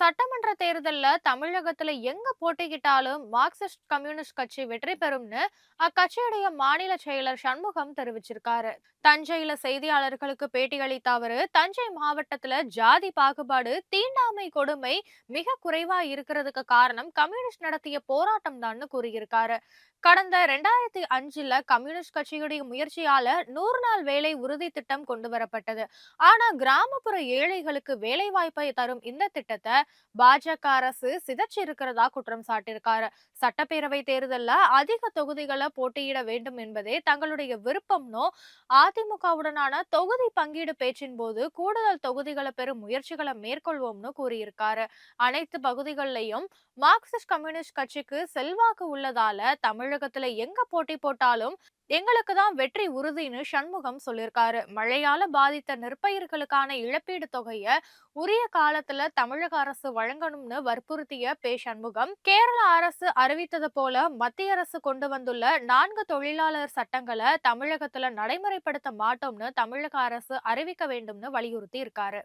சட்டமன்ற தேர்தல்ல தமிழகத்துல எங்க போட்டியிட்டாலும் மார்க்சிஸ்ட் கம்யூனிஸ்ட் கட்சி வெற்றி பெறும்னு அக்கட்சியுடைய மாநில செயலர் சண்முகம் தெரிவிச்சிருக்காரு. தஞ்சையில செய்தியாளர்களுக்கு பேட்டியளித்த அவரு, தஞ்சை மாவட்டத்துல ஜாதி பாகுபாடு, தீண்டாமை கொடுமை மிக குறைவா இருக்கிறதுக்கு காரணம் கம்யூனிஸ்ட் நடத்திய போராட்டம் தான்னு கூறியிருக்காரு. கடந்த 2005ல கம்யூனிஸ்ட் கட்சியுடைய முயற்சியால 100 நாள் வேலை உறுதி திட்டம் கொண்டு வரப்பட்டது. ஆனா கிராமப்புற ஏழைகளுக்கு வேலை வாய்ப்பை தரும் இந்த திட்டத்தை பாஜக அரசு சிதைச்சு இருக்கிறதா குற்றம் சாட்டியிருக்காரு. சட்டப்பேரவை தேர்தல்ல அதிக தொகுதிகளை போட்டியிட வேண்டும் என்பதே தங்களுடைய விருப்பம்னோ, அதிமுகவுடனான தொகுதி பங்கீடு பேச்சின் போது கூடுதல் தொகுதிகளை பெறும் முயற்சிகளை மேற்கொள்வோம்னு கூறியிருக்காரு. அனைத்து பகுதிகளிலையும் மார்க்சிஸ்ட் கம்யூனிஸ்ட் கட்சிக்கு செல்வாக்கு உள்ளதால தமிழகத்துல எங்க போட்டி போட்டாலும் எங்களுக்கு தான் வெற்றி உறுதின்னு சண்முகம் சொல்லியிருக்காரு. மழையால பாதித்த நெற்பயிர்களுக்கான இழப்பீடு தொகையை உரிய காலத்துல தமிழக அரசு வழங்கணும்னு வற்புறுத்திய சண்முகம், கேரள அரசு அறிவித்தது போல மத்திய அரசு கொண்டு வந்துள்ள 4 தொழிலாளர் சட்டங்களை தமிழகத்துல நடைமுறைப்படுத்த மாட்டோம்னு தமிழக அரசு அறிவிக்க வேண்டும்னு வலியுறுத்தி இருக்காரு.